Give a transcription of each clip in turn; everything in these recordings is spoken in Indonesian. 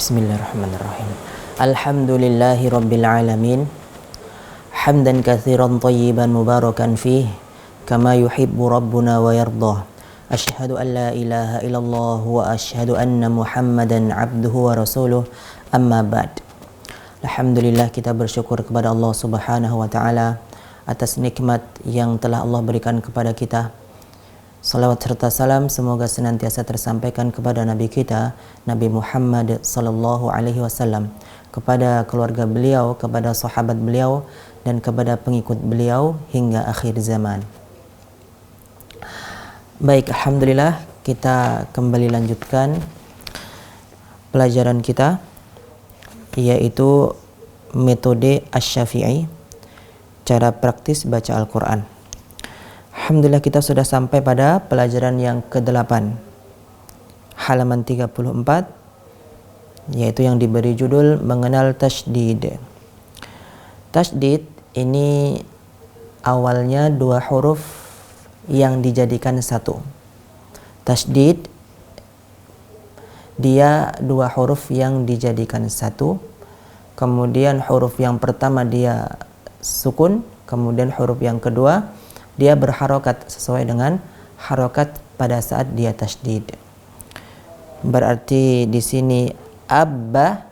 Bismillahirrahmanirrahim. Alhamdulillahi rabbil alamin. Hamdan katsiran thayyiban mubarakan fih kama yuhibbu rabbuna wa yardah. Asyhadu an la ilaha illallah wa asyhadu anna Muhammadan abduhu wa rasuluh. Amma ba'd. Alhamdulillah, kita bersyukur kepada Allah Subhanahu wa taala atas nikmat yang telah Allah berikan kepada kita. Salawat serta salam semoga senantiasa tersampaikan kepada Nabi kita, Nabi Muhammad sallallahu alaihi wasallam, kepada keluarga beliau, kepada sahabat beliau, dan kepada pengikut beliau hingga akhir zaman. Baik, alhamdulillah, kita kembali lanjutkan pelajaran kita, yaitu metode Asy-Syafi'i, cara praktis baca Al-Quran. Alhamdulillah, kita sudah sampai pada pelajaran yang ke-8, halaman 34, yaitu yang diberi judul mengenal tasydid. Tasydid ini awalnya dua huruf yang dijadikan satu. Tasydid dia dua huruf yang dijadikan satu, kemudian huruf yang pertama dia sukun, kemudian huruf yang kedua dia berharokat sesuai dengan harokat pada saat dia tasydid. Berarti di sini abba,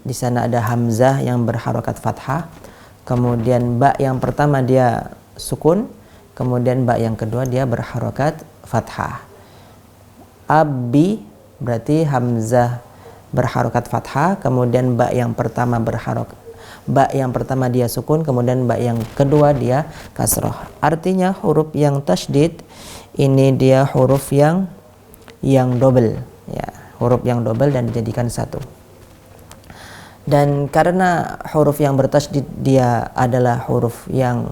di sana ada hamzah yang berharokat fathah, kemudian ba yang pertama dia sukun, kemudian ba yang kedua dia berharokat fathah. Abbi berarti hamzah berharokat fathah, kemudian ba yang pertama dia sukun, kemudian ba yang kedua dia kasroh. Artinya huruf yang tasydid ini dia huruf yang double, ya, huruf yang double dan dijadikan satu. Dan karena huruf yang bertasydid dia adalah huruf yang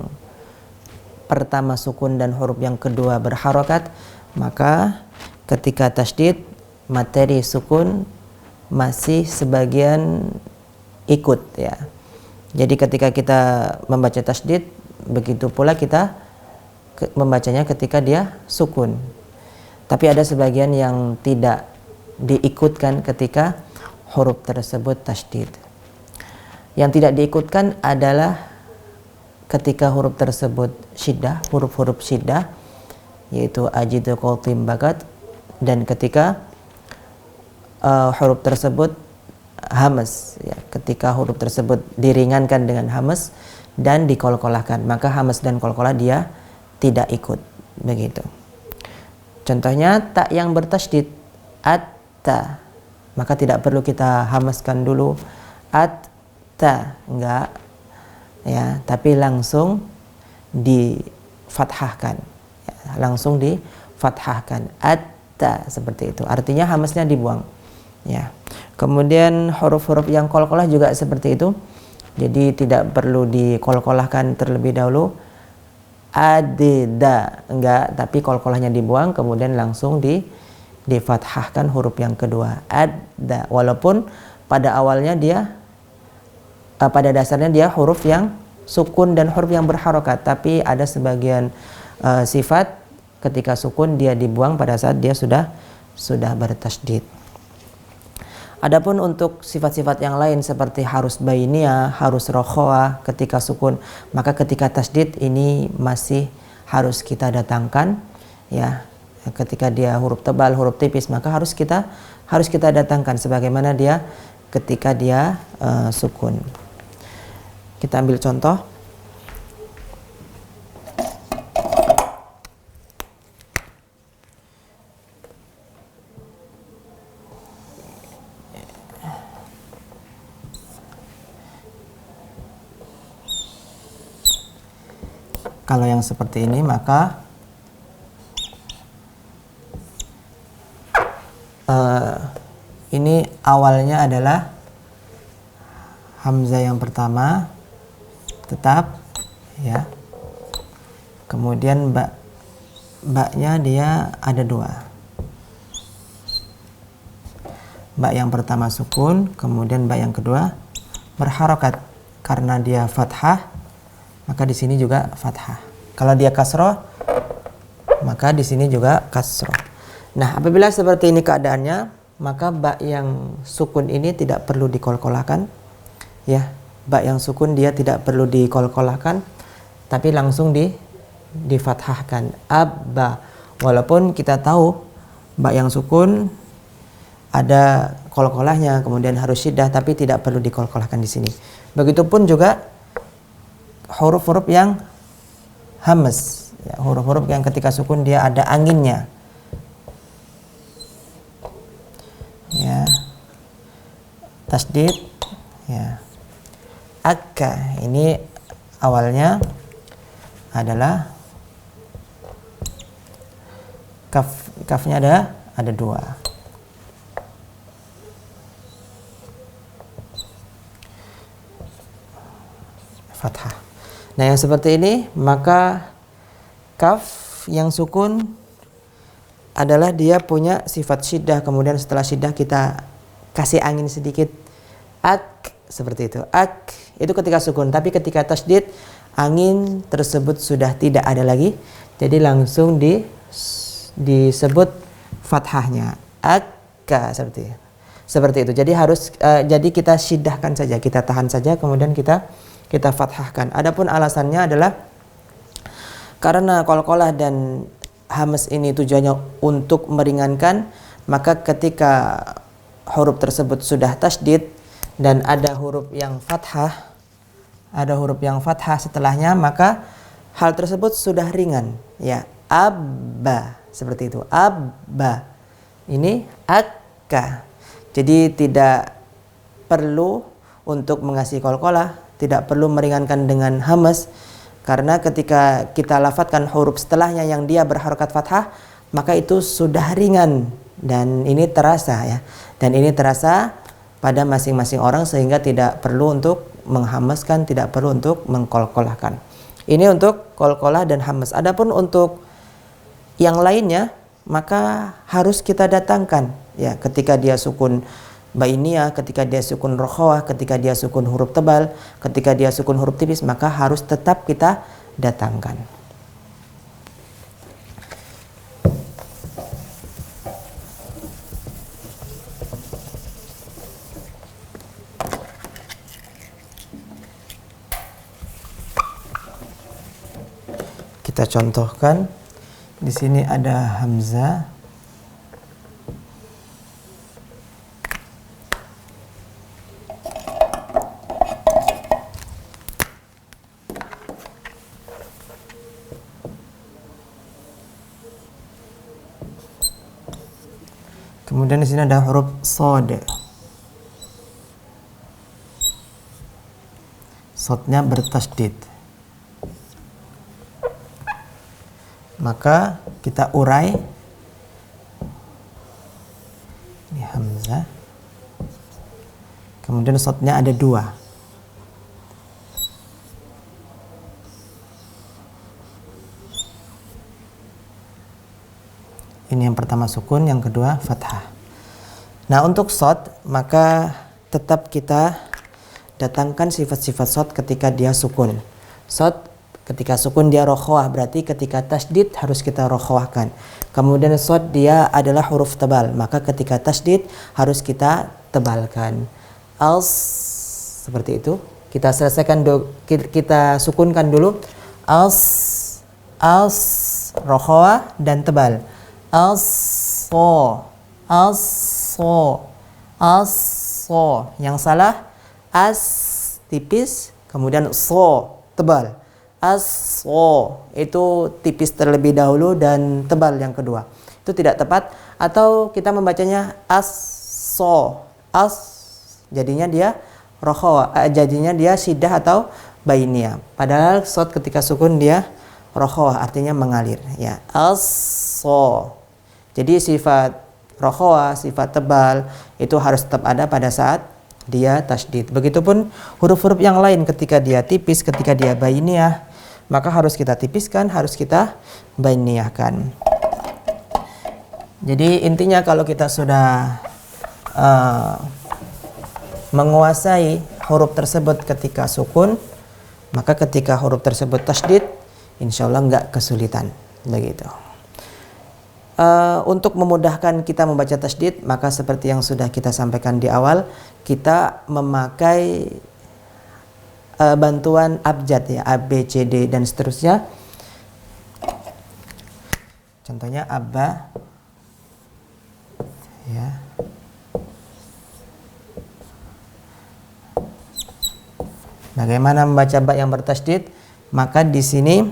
pertama sukun dan huruf yang kedua berharokat, maka ketika tasydid materi sukun masih sebagian ikut, ya. Jadi ketika kita membaca tasydid, begitu pula kita membacanya ketika dia sukun. Tapi ada sebagian yang tidak diikutkan ketika huruf tersebut tasydid. Yang tidak diikutkan adalah ketika huruf tersebut syiddah, huruf-huruf syiddah, yaitu ajidu, qatim, bagat, dan ketika huruf tersebut hamas, ya, ketika huruf tersebut diringankan dengan hamas dan dikolkolahkan, maka hamas dan kolkolah dia tidak ikut, begitu. Contohnya tak yang bertasydid atta, maka tidak perlu kita hamaskan dulu atta, enggak, ya, tapi langsung difathahkan, ya, langsung difathahkan atta, seperti itu. Artinya hamasnya dibuang, ya. Kemudian huruf-huruf yang kolkolah juga seperti itu. Jadi tidak perlu dikolkolahkan terlebih dahulu. Adda, enggak, tapi kolkolahnya dibuang, kemudian langsung difathahkan huruf yang kedua. Adda, walaupun pada awalnya dia pada dasarnya dia huruf yang sukun dan huruf yang berharokat, tapi ada sebagian sifat ketika sukun dia dibuang pada saat dia sudah bertasydid. Adapun untuk sifat-sifat yang lain seperti harus bainiyah, harus rokhawah ketika sukun, maka ketika tasydid ini masih harus kita datangkan, ya. Ketika dia huruf tebal, huruf tipis, maka harus kita datangkan sebagaimana dia ketika dia sukun. Kita ambil contoh. Kalau yang seperti ini, maka ini awalnya adalah hamzah yang pertama tetap, ya. Kemudian ba-nya dia ada dua. Ba yang pertama sukun, kemudian ba yang kedua berharokat. Karena dia fathah, maka di sini juga fathah. Kalau dia kasroh, maka di sini juga kasroh. Nah, apabila seperti ini keadaannya, maka ba yang sukun ini tidak perlu dikolkolakan, ya. Ba yang sukun dia tidak perlu dikolkolakan, tapi langsung difathahkan. Abba. Walaupun kita tahu ba yang sukun ada kolkolahnya, kemudian harus syiddah, tapi tidak perlu dikolkolahkan di sini. Begitupun juga huruf-huruf yang hamas, ya, huruf-huruf yang ketika sukun dia ada anginnya, ya. Tasdid, ya. Akka ini awalnya adalah kafnya ada dua. Fathah. Nah, yang seperti ini maka kaf yang sukun adalah dia punya sifat syiddah, kemudian setelah syiddah kita kasih angin sedikit. Ak, seperti itu. Ak itu ketika sukun, tapi ketika tasydid angin tersebut sudah tidak ada lagi, jadi langsung disebut fathahnya. Akka, seperti itu. Jadi harus jadi kita syiddahkan saja, kita tahan saja, kemudian kita fathahkan. Adapun alasannya adalah karena qalqalah dan hamas ini tujuannya untuk meringankan, maka ketika huruf tersebut sudah tasydid dan ada huruf yang fathah setelahnya, maka hal tersebut sudah ringan, ya. Abba, seperti itu. Abba. Ini akka. Jadi tidak perlu untuk mengasih qalqalah, tidak perlu meringankan dengan hamas, karena ketika kita lafadzkan huruf setelahnya yang dia berharokat fathah, maka itu sudah ringan dan ini terasa, ya. Dan ini terasa pada masing-masing orang sehingga tidak perlu untuk menghamaskan, tidak perlu untuk mengkolkolahkan. Ini untuk qalqalah dan hamas. Adapun untuk yang lainnya maka harus kita datangkan, ya, ketika dia sukun bainiyah, ketika dia sukun rokhawah, ketika dia sukun huruf tebal, ketika dia sukun huruf tipis, maka harus tetap kita datangkan. Kita contohkan, di sini ada hamzah, kemudian di sini ada huruf shad. Shadnya bertasydid. Maka kita urai. Ini hamzah. Kemudian shadnya ada dua. Ini yang pertama sukun, yang kedua fathah. Nah, untuk shad maka tetap kita datangkan sifat-sifat shad ketika dia sukun. Shad ketika sukun dia rokhawah, berarti ketika tasydid harus kita rokhawahkan. Kemudian shad dia adalah huruf tebal, maka ketika tasydid harus kita tebalkan. Als, seperti itu. Kita selesaikan kita sukunkan dulu. Als, rokhawah dan tebal. As-so, yang salah as tipis, kemudian so tebal. As-so itu tipis terlebih dahulu dan tebal yang kedua. Itu tidak tepat, atau kita membacanya as-so, jadinya dia rokhawah, jadinya dia syiddah atau bainiyah. Padahal shad ketika sukun dia rokhawah, artinya mengalir, ya. As-so. Jadi sifat rokhawah, sifat tebal itu harus tetap ada pada saat dia tasydid. Begitupun huruf-huruf yang lain ketika dia tipis, ketika dia bainiyah, maka harus kita tipiskan, harus kita bainiyahkan. Jadi intinya kalau kita sudah menguasai huruf tersebut ketika sukun, maka ketika huruf tersebut tasydid, insya Allah nggak kesulitan, begitu. Untuk memudahkan kita membaca tasydid, maka seperti yang sudah kita sampaikan di awal, kita memakai bantuan abjad ya, A, B, C, D dan seterusnya. Contohnya abba ya. Bagaimana membaca ba yang bertasydid? Maka di sini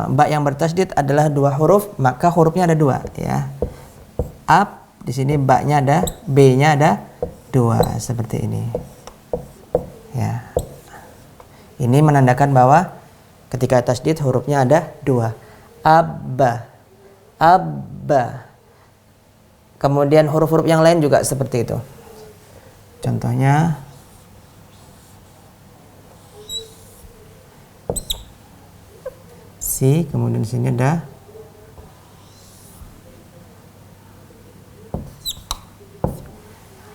ba yang bertasydid adalah 2 huruf, maka hurufnya ada 2 ya. Ab, di sini ba-nya ada, B-nya ada 2 seperti ini. Ya. Ini menandakan bahwa ketika tasydid hurufnya ada 2. Abba. Abba. Kemudian huruf-huruf yang lain juga seperti itu. Contohnya si, kemudian di sini ada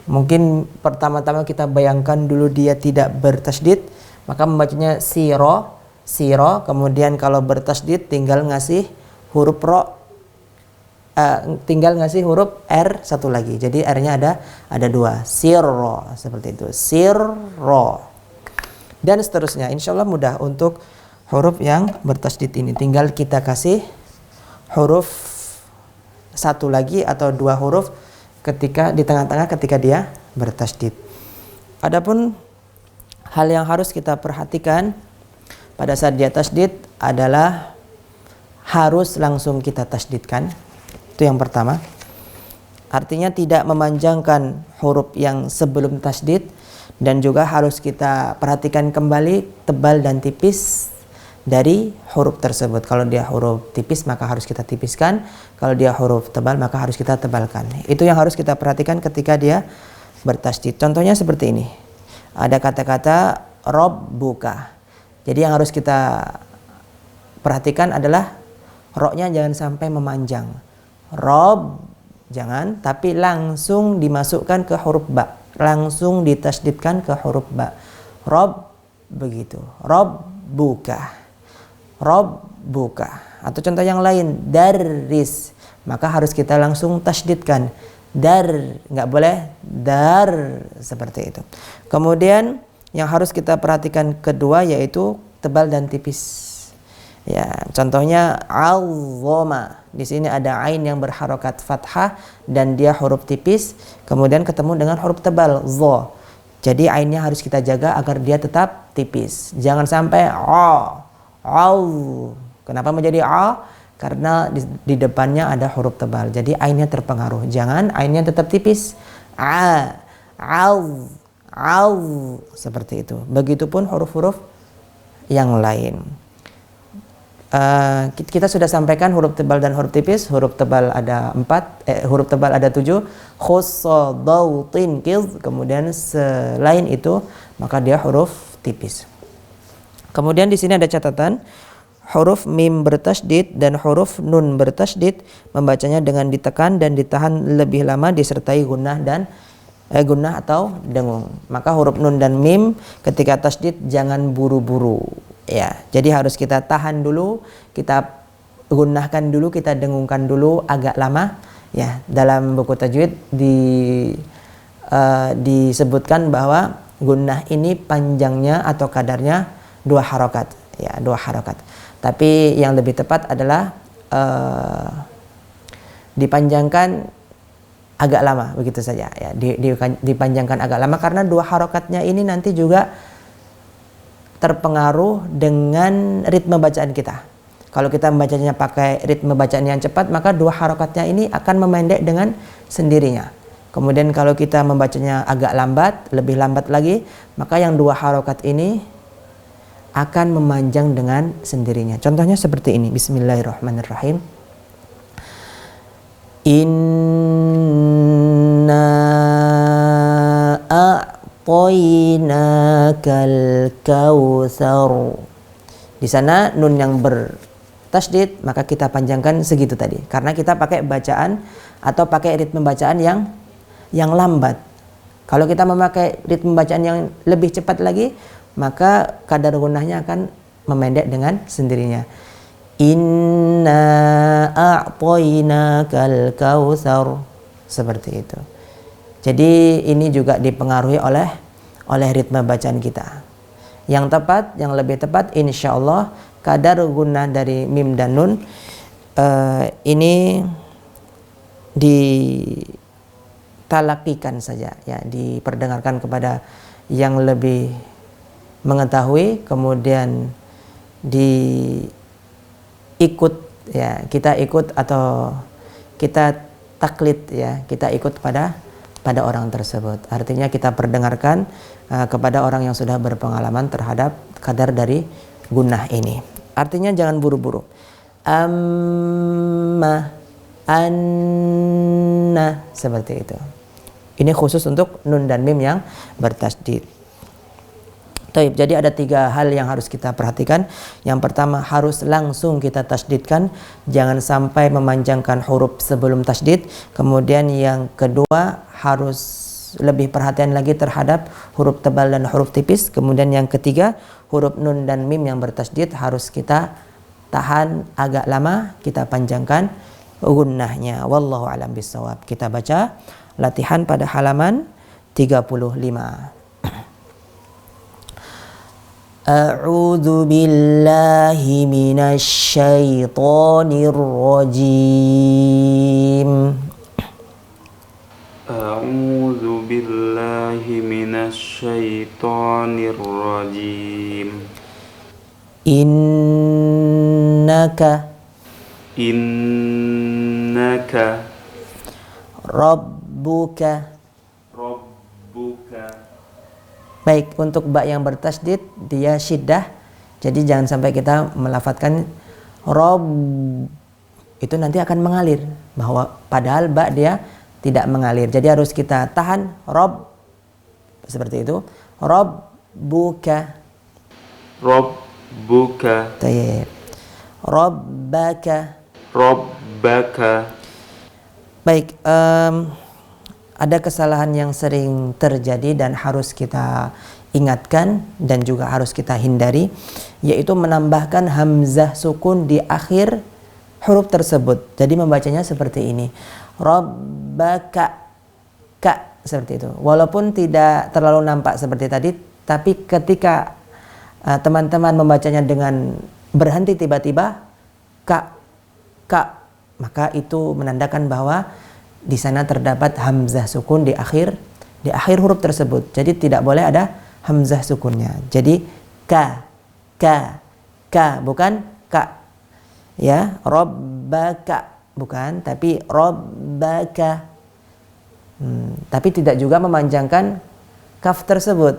mungkin pertama-tama kita bayangkan dulu dia tidak bertasydid, maka membacanya siro, siro, kemudian kalau bertasydid tinggal ngasih huruf ro, tinggal ngasih huruf R satu lagi. Jadi R-nya ada 2. Sirro seperti itu. Sirro. Dan seterusnya. Insya Allah mudah untuk huruf yang bertasydid ini. Tinggal kita kasih huruf satu lagi atau 2 huruf ketika di tengah-tengah ketika dia bertasydid. Adapun hal yang harus kita perhatikan pada saat dia tasydid adalah harus langsung kita tasydidkan. Itu yang pertama. Artinya tidak memanjangkan huruf yang sebelum tasydid, dan juga harus kita perhatikan kembali tebal dan tipis dari huruf tersebut. Kalau dia huruf tipis maka harus kita tipiskan, kalau dia huruf tebal maka harus kita tebalkan. Itu yang harus kita perhatikan ketika dia bertasydid. Contohnya seperti ini. Ada kata-kata robbuka. Jadi yang harus kita perhatikan adalah ro-nya jangan sampai memanjang. Rob jangan, tapi langsung dimasukkan ke huruf ba, langsung ditasydidkan ke huruf ba. Rob begitu. Rob buka. Rob buka. Atau contoh yang lain, daris, maka harus kita langsung tasydidkan. Dar, nggak boleh dar, seperti itu. Kemudian yang harus kita perhatikan kedua yaitu tebal dan tipis. Ya, contohnya al-zoma. Di sini ada ain yang berharokat fathah dan dia huruf tipis, kemudian ketemu dengan huruf tebal zo. Jadi ainnya harus kita jaga agar dia tetap tipis. Jangan sampai a, au. Kenapa menjadi a? Karena di depannya ada huruf tebal. Jadi ainnya terpengaruh. Jangan ainnya tetap tipis. A, au, au, seperti itu. Begitupun huruf-huruf yang lain. Kita sudah sampaikan huruf tebal dan huruf tipis. Huruf tebal ada 4, huruf tebal ada 7. Khussa, dautin, kiz. Kemudian selain itu maka dia huruf tipis. Kemudian di sini ada catatan, huruf mim bertasydid dan huruf nun bertasydid membacanya dengan ditekan dan ditahan lebih lama disertai gunnah dan gunnah atau dengung. Maka huruf nun dan mim ketika tasydid jangan buru-buru. Ya, jadi harus kita tahan dulu, kita gunnahkan dulu, kita dengungkan dulu agak lama. Ya, dalam buku tajwid disebutkan bahwa gunnah ini panjangnya atau kadarnya 2 harokat. Ya, 2 harokat. Tapi yang lebih tepat adalah dipanjangkan agak lama, begitu saja. Ya, dipanjangkan agak lama karena 2 harokatnya ini nanti juga terpengaruh dengan ritme bacaan kita. Kalau kita membacanya pakai ritme bacaan yang cepat, maka 2 harokatnya ini akan memendek dengan sendirinya. Kemudian kalau kita membacanya agak lambat, lebih lambat lagi, maka yang 2 harokat ini akan memanjang dengan sendirinya. Contohnya seperti ini. Bismillahirrahmanirrahim. Inna a'tainakal kautsar. Di sana nun yang bertasydid maka kita panjangkan segitu tadi, karena kita pakai bacaan atau pakai ritme bacaan yang lambat. Kalau kita memakai ritme bacaan yang lebih cepat lagi, maka kadar gunnahnya akan memendek dengan sendirinya. Inna a'tainakal kautsar. Seperti itu. Jadi ini juga dipengaruhi oleh ritme bacaan kita. Yang tepat, yang lebih tepat insyaallah kadar gunnah dari mim dan nun ini ditalakikan saja ya, diperdengarkan kepada yang lebih mengetahui, kemudian diikut ya, kita ikut atau kita taklid ya, kita ikut pada orang tersebut. Artinya kita perdengarkan kepada orang yang sudah berpengalaman terhadap kadar dari gunnah ini. Artinya jangan buru-buru. Amma, anna, seperti itu. Ini khusus untuk nun dan mim yang bertasydid. Taib, jadi ada 3 hal yang harus kita perhatikan. Yang pertama, harus langsung kita tasydidkan, jangan sampai memanjangkan huruf sebelum tasydid. Kemudian yang kedua, harus lebih perhatian lagi terhadap huruf tebal dan huruf tipis. Kemudian yang ketiga, huruf nun dan mim yang bertasydid harus kita tahan agak lama, kita panjangkan gunnahnya. Wallahu a'lam bishawab. Kita baca latihan pada halaman 35. A'udzu billahi minasy syaithanir rajim. A'udzu billahi minasy syaithanir rajim. Innaka rabbuka. Baik, untuk ba yang bertasydid dia syiddah. Jadi jangan sampai kita melafadzkan rob, itu nanti akan mengalir, bahwa padahal ba dia tidak mengalir. Jadi harus kita tahan rob, seperti itu. Rabbuka. Tayyib. Rabbaka. Baik, ada kesalahan yang sering terjadi dan harus kita ingatkan dan juga harus kita hindari, yaitu menambahkan hamzah sukun di akhir huruf tersebut. Jadi membacanya seperti ini, Rabbaka, ka, seperti itu. Walaupun tidak terlalu nampak seperti tadi, tapi ketika teman-teman membacanya dengan berhenti tiba-tiba ka, maka itu menandakan bahwa di sana terdapat hamzah sukun di akhir huruf tersebut. Jadi tidak boleh ada hamzah sukunnya. Jadi ka, bukan ka. Ya, rabbaka bukan, tapi rabbaka. Tapi tidak juga memanjangkan kaf tersebut.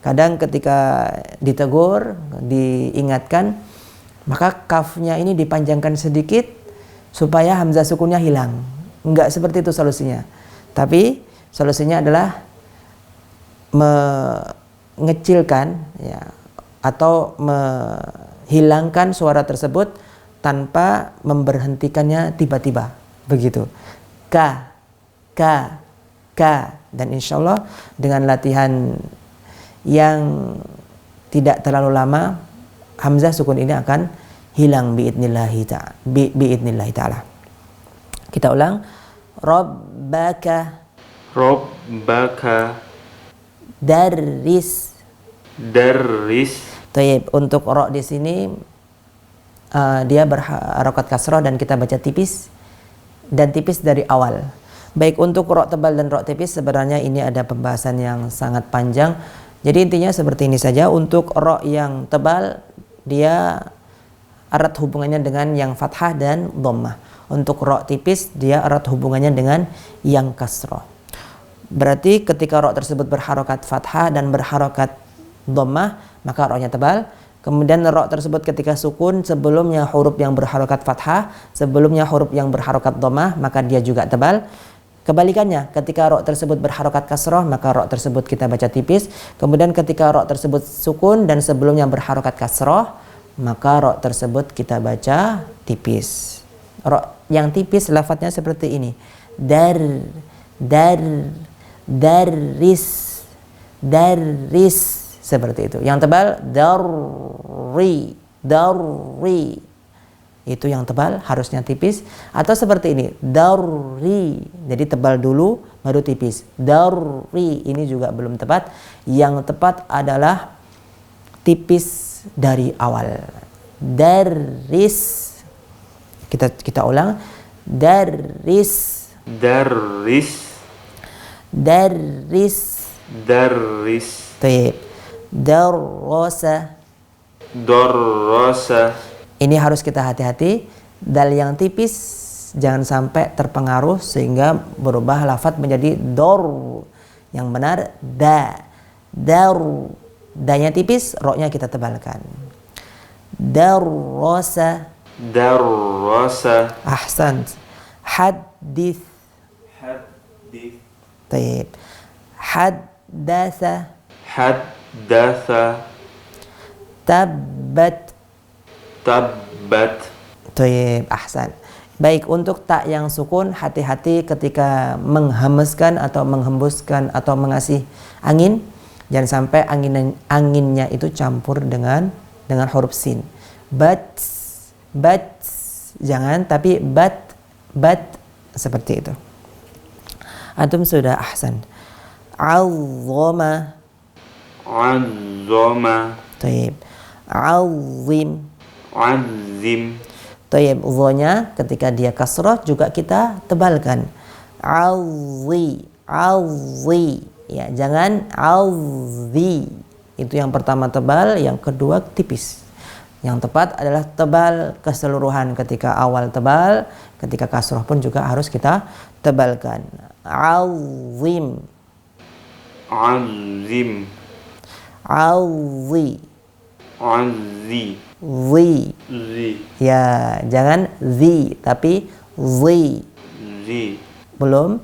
Kadang ketika ditegur, diingatkan, maka kafnya ini dipanjangkan sedikit supaya hamzah sukunnya hilang. Enggak seperti itu solusinya. Tapi solusinya adalah mengecilkan ya, atau menghilangkan suara tersebut tanpa memberhentikannya tiba-tiba. Begitu. Ka. Dan insya Allah dengan latihan yang tidak terlalu lama, hamzah sukun ini akan hilang biidnillahi ta'ala. Kita ulang. Rabbaka. Darris. Tayyib, untuk ro di sini dia berharokat kasroh dan kita baca tipis dan tipis dari awal. Baik, untuk ro tebal dan ro tipis sebenarnya ini ada pembahasan yang sangat panjang. Jadi intinya seperti ini saja. Untuk ro yang tebal dia erat hubungannya dengan yang fathah dan dhammah. Untuk ro tipis dia erat hubungannya dengan yang kasroh. Berarti ketika ro tersebut berharokat fathah dan berharokat dhammah, maka ro-nya tebal. Kemudian ro tersebut ketika sukun sebelumnya huruf yang berharokat fathah, sebelumnya huruf yang berharokat dhammah, maka dia juga tebal. Kebalikannya, ketika ro tersebut berharokat kasroh, maka ro tersebut kita baca tipis. Kemudian ketika ro tersebut sukun dan sebelumnya berharokat kasroh, maka ro tersebut kita baca tipis. Ro yang tipis lafadznya seperti ini. Darris, seperti itu. Yang tebal darri. itu yang tebal, harusnya tipis. Atau seperti ini, darri, jadi tebal dulu baru tipis. Darri, ini juga belum tepat. Yang tepat adalah tipis dari awal. Daris, kita ulang, daris, daris, daris, daris, taib, darrosa. darrasa. Ini harus kita hati-hati, dal yang tipis jangan sampai terpengaruh sehingga berubah lafadz menjadi dor. Yang benar da, dar, danya tipis, roknya kita tebalkan. Darrosa, darrasa, ahsan. Hadith, hadith, taib, haddatha, haddatha, tabbat. tabbat. Taib, ahsan. Baik, untuk tak yang sukun, hati-hati ketika menghembuskan atau menghembuskan atau mengasih angin. Jangan sampai anginnya itu campur dengan huruf sin. Bat, jangan, tapi bat, seperti itu. Antum sudah ahsan. Azzama, Azzama, taib. Azzim, azim, taib. Dhonya ketika dia kasrah juga kita tebalkan. Azzi, ya, jangan azzi. Itu yang pertama tebal, yang kedua tipis. Yang tepat adalah tebal keseluruhan. Ketika awal tebal, ketika kasrah pun juga harus kita tebalkan. Azim, azim, azzi, azzi, zi. zi, Ya, jangan zi, tapi zi. zi, Belum,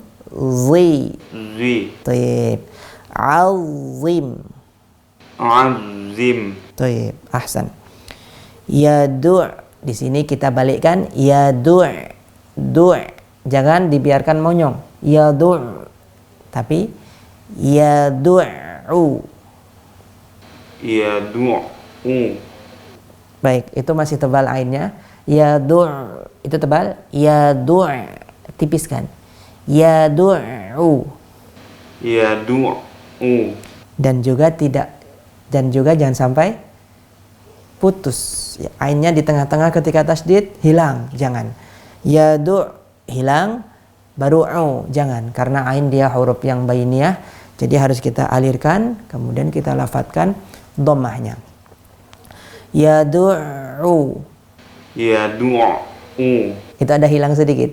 zi. zi, Taib. Azim. azim, Taib, ahsan. Yadu', di sini kita balikkan yadu'. Jangan dibiarkan monyong. Yadu', tapi yadu'u. yadu'u, Baik, itu masih tebal ainnya. Yadu', itu tebal. Yadu', tipiskan. Yadu'u. yadu'u, Dan juga jangan sampai putus. Ya, ainnya di tengah-tengah ketika tasdid hilang, jangan. Yadu' hilang, baru jangan, karena ain dia huruf yang bainiyah, jadi harus kita alirkan, kemudian kita lafadzkan dhammahnya. Yadu'u, yadu'u, itu ada hilang sedikit.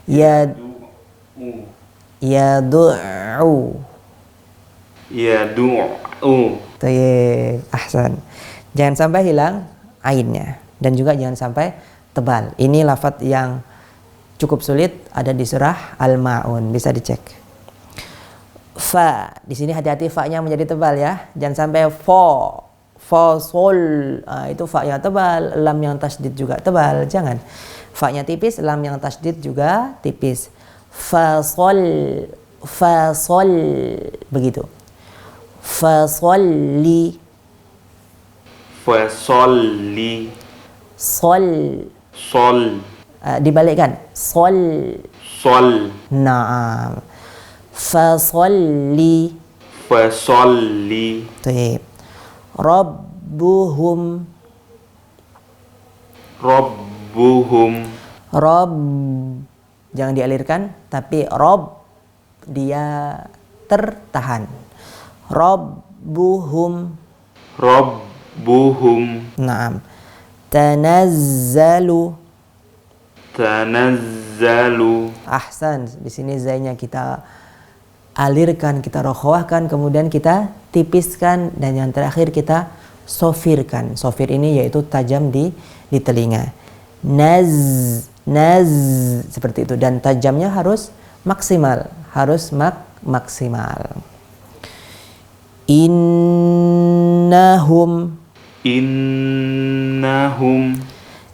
yadu'u, Yadu'u. yadu'u, Tayyib, ahsan. Jangan sampai hilang ainnya, dan juga jangan sampai tebal. Ini lafadz yang cukup sulit, ada di surah Al-Ma'un, bisa dicek. Fa, di sini hati-hati fa-nya menjadi tebal ya. Jangan sampai sol, itu fa-nya tebal, lam yang tasdid juga tebal, jangan. Fa-nya tipis, lam yang tasdid juga tipis. Fasol, begitu. Fasolli, fasolli, sol, sol, dibalikkan, sol. Naam. Fasolli, taib. Rabbuhum, Rob, jangan dialirkan, tapi Rob dia tertahan. Rabbuhum, naam. Tanazzalu, ahsan. Di sini zainya kita alirkan, kita rokhawahkan, kemudian kita tipiskan, dan yang terakhir kita sofirkan. Sofir ini yaitu tajam di telinga. Naz, seperti itu, dan tajamnya harus maksimal, maksimal. Innahum,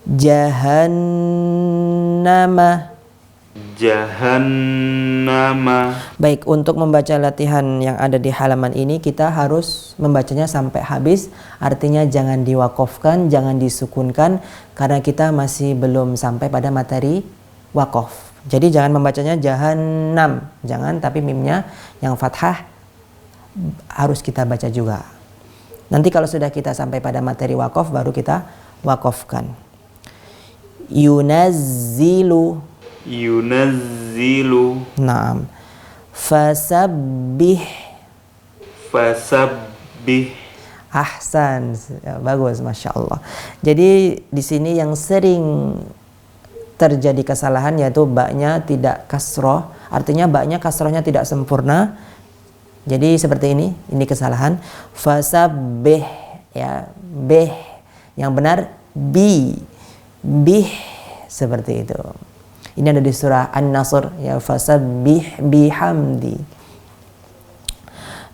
jahannama, jahannama. Baik, untuk membaca latihan yang ada di halaman ini kita harus membacanya sampai habis. Artinya jangan diwakofkan, jangan disukunkan karena kita masih belum sampai pada materi wakof. Jadi jangan membacanya jahannam, jangan, tapi mimnya yang fathah harus kita baca juga. Nanti kalau sudah kita sampai pada materi wakof baru kita wakofkan. Yunazzilu. Yunazzilu. Naam. Fasabbih. Fasabbih. Ahsan, ya, bagus, masya Allah. Jadi di sini yang sering terjadi kesalahan yaitu baknya tidak kasroh, artinya baknya kasrohnya tidak sempurna. Jadi seperti ini kesalahan. Fasabbih, ya, beh. Yang benar bi, bih, seperti itu. Ini ada di surah An-Nasr, ya, fasabbih bihamdi.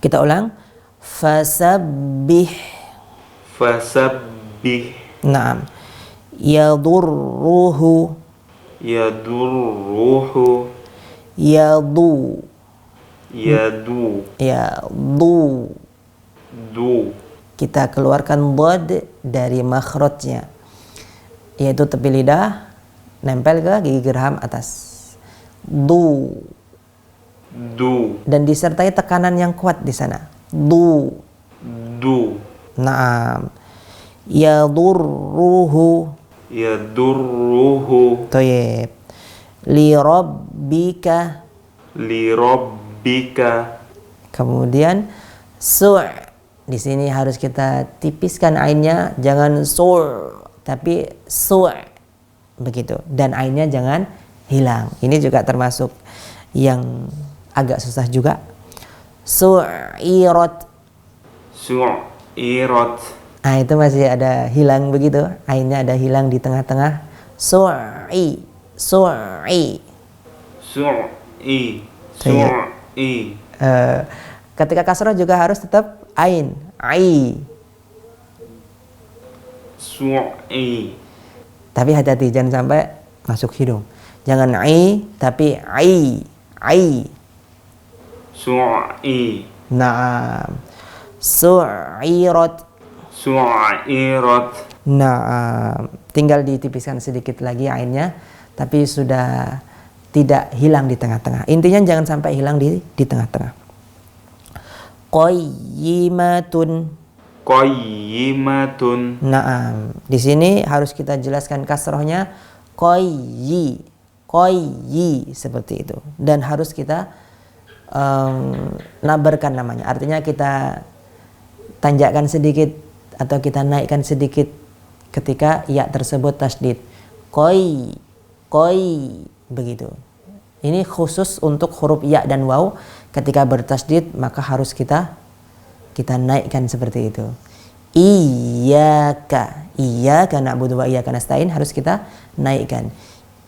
Kita ulang. Fasabbih. Fasabbih. Naam. Yadurruhu. Yadurruhu. Yadu. Yadu. Yadu. Du. Kita keluarkan dhad dari makhrajnya, yaitu tepi lidah nempel ke gigi geraham atas. Du. Du. Dan disertai tekanan yang kuat di sana. Du. Du. Naam. Yadurruhu. Yadurruhu. Thayyib. Li rabbika. Li rabbika. Kemudian su'. Di sini harus kita tipiskan ainnya, jangan su', tapi su'. Begitu. Dan ainnya jangan hilang. Ini juga termasuk yang agak susah juga. Su'irat. Su'irat. Nah, itu masih ada hilang begitu. Ainnya ada hilang di tengah-tengah. Su'i. Su'i. Su'i. Su'i. Ketika kasrah juga harus tetap ain. Ai. Su'i. Tapi hati-hati jangan sampai masuk hidung. Jangan ai tapi ai. Ai. Su'i. Naam. Su'irat. Su'irat. Naam. Tinggal ditipiskan sedikit lagi ainnya, tapi sudah tidak hilang di tengah-tengah. Intinya jangan sampai hilang di tengah-tengah. Qayyimatun. Qayyimatun. Naam. Di sini harus kita jelaskan kasrohnya qayyi. Qayyi, seperti itu. Dan harus kita nabarkan namanya. Artinya kita tanjakkan sedikit atau kita naikkan sedikit ketika ya tersebut tasdid. Qayyi. Qayyi. Begitu. Ini khusus untuk huruf ya dan waw. Ketika bertasdid maka harus kita naikkan seperti itu. Iyyaka. Iyyaka na'budu wa iyyaka nasta'in harus kita naikkan.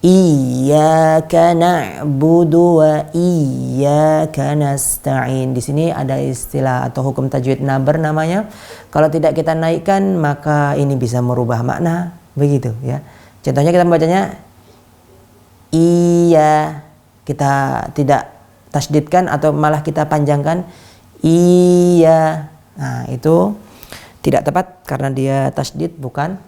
Iyyaka na'budu wa iyyaka nasta'in. Di sini ada istilah atau hukum tajwid nabar namanya. Kalau tidak kita naikkan maka ini bisa merubah makna, begitu ya. Contohnya kita membacanya iya, kita tidak tasdidkan atau malah kita panjangkan iya. Nah, itu tidak tepat karena dia tasdid bukan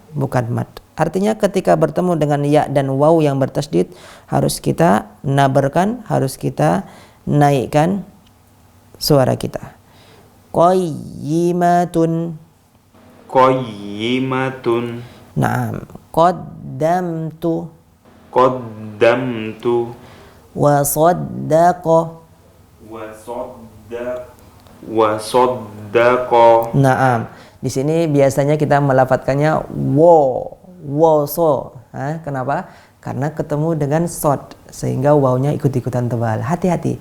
mad. Artinya ketika bertemu dengan ya dan waw yang bertasdid harus kita nabarkan, harus kita naikkan suara kita. Qayyimatun. Qayyimatun. Naam. Qaddamtu. Qaddamtu. Wa saddaqa. Wa saddaqa. Naam. Di sini biasanya kita melafatkannya wo so. Kenapa? Karena ketemu dengan sod sehingga wawnya ikut-ikutan tebal. Hati-hati.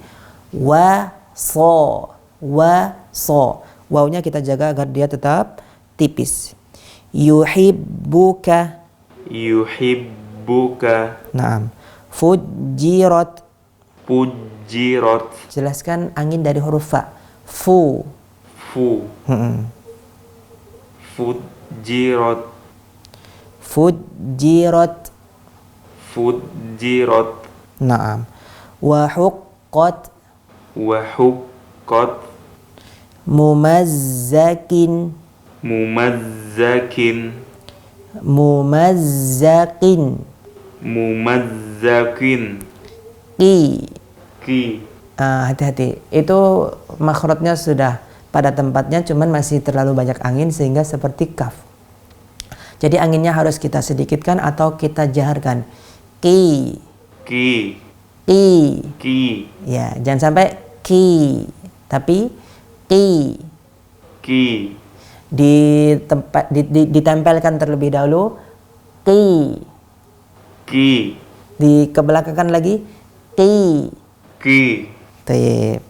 Wa so. Wawnya kita jaga agar dia tetap tipis. Yuhibbuka. Yuhibbuka. Naam. Fujirat. Fujirat. Jelaskan angin dari huruf fa. Fu. Fujirat. Fujirat. Fujirat. Naam. Wa huqqat. wa huqqat Mumazzakin. mumazzakin Mumazzakin. mumazzakin Ki. ki Hati-hati, itu makhrajnya sudah pada tempatnya, cuman masih terlalu banyak angin sehingga seperti kaf. Jadi anginnya harus kita sedikitkan atau kita jaharkan. Ki. ki Ki. ki Ya, jangan sampai ki, tapi ki. ki Ditempelkan terlebih dahulu. Ki. ki Dikebelakangkan lagi. Ki. ki Tayyib.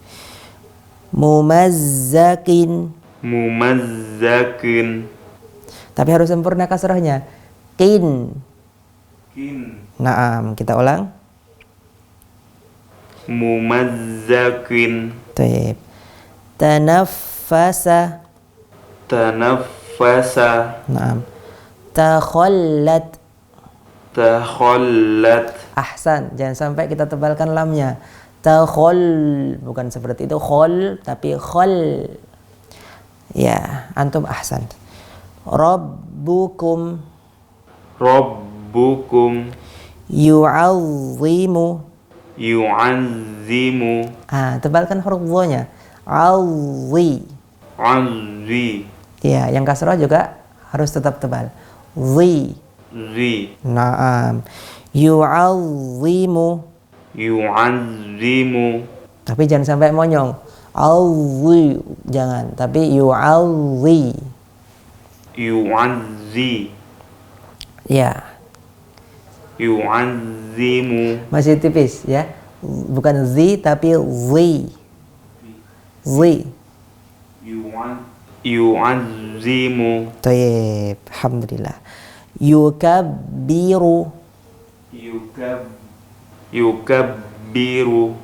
Mumazzakin. mumazzakin Tapi harus sempurna kasrahnya. Kin. kin Naam, kita ulang. mumazzakin Tayyib. Tanaffasa. tanaffasa Naam. Takhallat. takhallat Ahsan, jangan sampai kita tebalkan lamnya. Takhol, bukan seperti itu khol, tapi khol. Ya, antum ahsan. Rabbukum rabbukum yu'azzimu. yu'azzimu Tebalkan huruf dha-nya. Azzi. azzi Ya, yang kasrah juga harus tetap tebal. Zi. zi Naam. Yu'azzimu. yu'azzimu Tapi jangan sampai monyong. Azzi, jangan. Tapi yu'azzi. yu'azzi Ya, yu'azzimu masih tipis ya. Bukan zi tapi zi. Zi. yu'azzimu Tayyib. Alhamdulillah. Yukabbiru. yukabbiru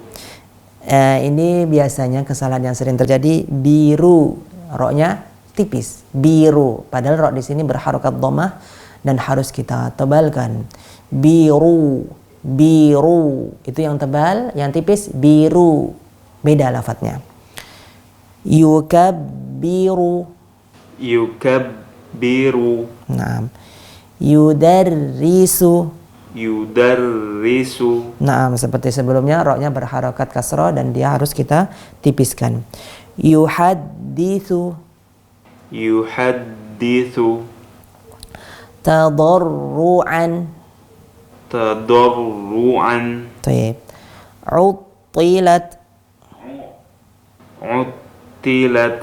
Ini biasanya kesalahan yang sering terjadi. Biru, roknya tipis. Biru, padahal rok di sini berharokat dhammah dan harus kita tebalkan. Biru, biru, itu yang tebal, yang tipis biru. Beda lafadznya. Yukabbiru. yukabbiru Naam. Yudarrisu. yudarrisu Naam, seperti sebelumnya roknya berharokat kasroh dan dia harus kita tipiskan. Yuhadditsu. yuhadditsu Tadarru'an. tadarruan Tayyib. Uttilat. utilat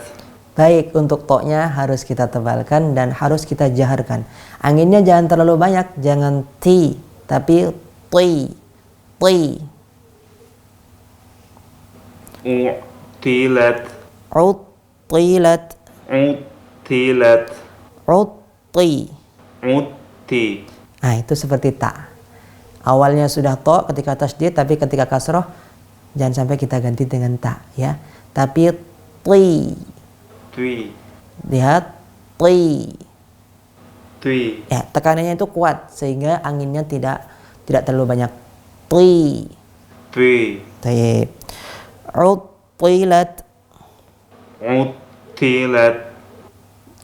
Baik, untuk toknya harus kita tebalkan dan harus kita jaharkan. Anginnya jangan terlalu banyak, jangan ti, tapi ti. Ti. utilat Uttilat. utilat Utti. uti Itu seperti ta. Awalnya sudah to ketika tasydid, tapi ketika kasroh jangan sampai kita ganti dengan ta ya. Tapi ti. tui Lihat ti. tui Ya, tekanannya itu kuat sehingga anginnya tidak terlalu banyak. Ti. tui Tayyib. Uttilat. utilat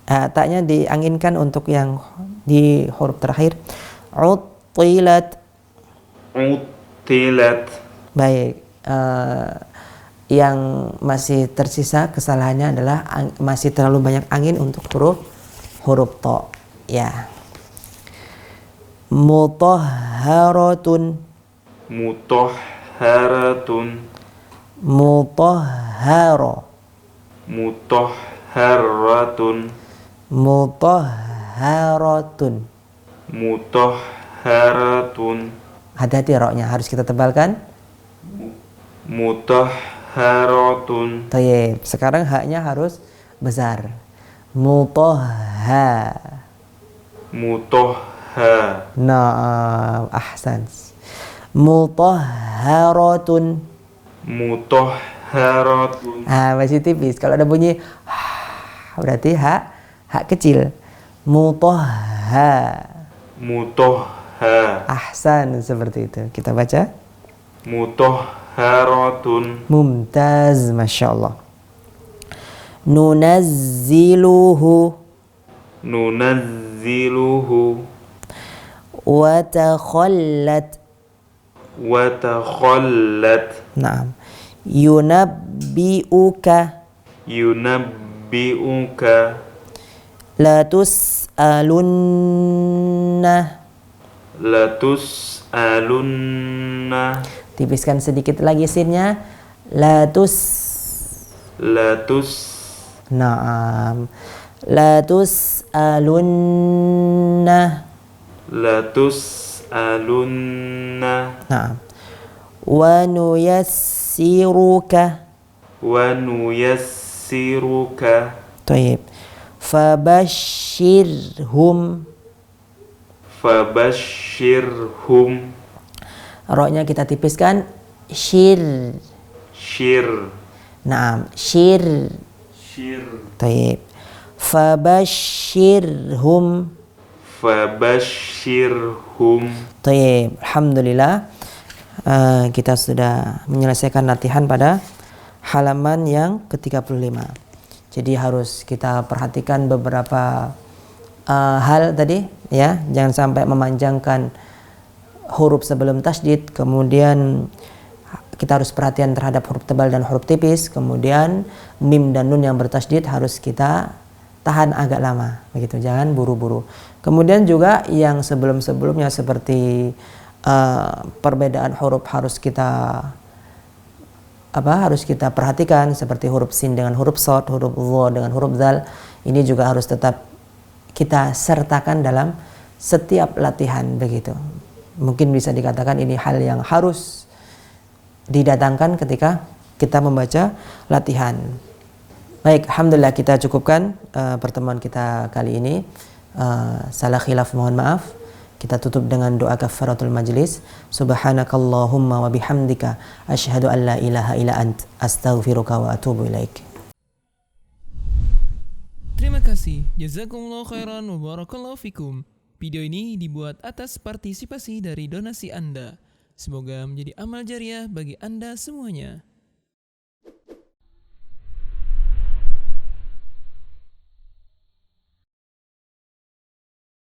Taknya dianginkan untuk yang di huruf terakhir. Uttilat. utilat Baik. Yang masih tersisa kesalahannya adalah masih terlalu banyak angin untuk huruf to. Ya. Mutahharatun. mutahharatun Mutahharo. mutahharatun Mutahharatun. mutahharatun Hati-hati roknya harus kita tebalkan. mutahharatun Tayyib. Sekarang haknya harus besar. Mutahha. mutahha Naam, ahsan. Mutahharatun. mutahharatun Masih tipis. Kalau ada bunyi berarti hak kecil. Mutahha. mutahha Ahsan, seperti itu. Kita baca. mutahha Mutahharatun. Mumtaz, Masya Allah. Nunazziluhu. Nunazziluhu. Watakhallat. Watakhallat. Naam. Yunabbi'uka. Yunabbi'uka. Latus'alunna. Latus'alunna. Tipiskan sedikit lagi sinnya. Latus. Naam. Latus'alunna. Latus'alunna. Naam. Wa nuyassiruka. Wa nuyassiruka. Taib. Fabashshirhum. Fabashshirhum. Roknya kita tipiskan. Shir. Shir. Naam. Shir. Shir. Taib. Fabashshirhum. Fabashshirhum. Taib. Alhamdulillah. Kita sudah menyelesaikan latihan pada halaman yang ke-35. Jadi harus kita perhatikan beberapa hal tadi ya, jangan sampai memanjangkan huruf sebelum tasydid, kemudian kita harus perhatian terhadap huruf tebal dan huruf tipis, kemudian mim dan nun yang bertasydid harus kita tahan agak lama begitu, jangan buru-buru. Kemudian juga yang sebelum-sebelumnya seperti perbedaan huruf harus kita perhatikan, seperti huruf sin dengan huruf shad, huruf dha dengan huruf dzal. Ini juga harus tetap kita sertakan dalam setiap latihan begitu. Mungkin bisa dikatakan ini hal yang harus didatangkan ketika kita membaca latihan. Baik, alhamdulillah kita cukupkan pertemuan kita kali ini. Salah khilaf mohon maaf. Kita tutup dengan doa kafaratul majlis. Subhanakallahumma wa bihamdika asyhadu an la ilaha illa ant astaghfiruka wa atubu ilaik. Terima kasih. Jazakumullah khairan wa barakallahu fikum. Video ini dibuat atas partisipasi dari donasi Anda. Semoga menjadi amal jariah bagi Anda semuanya.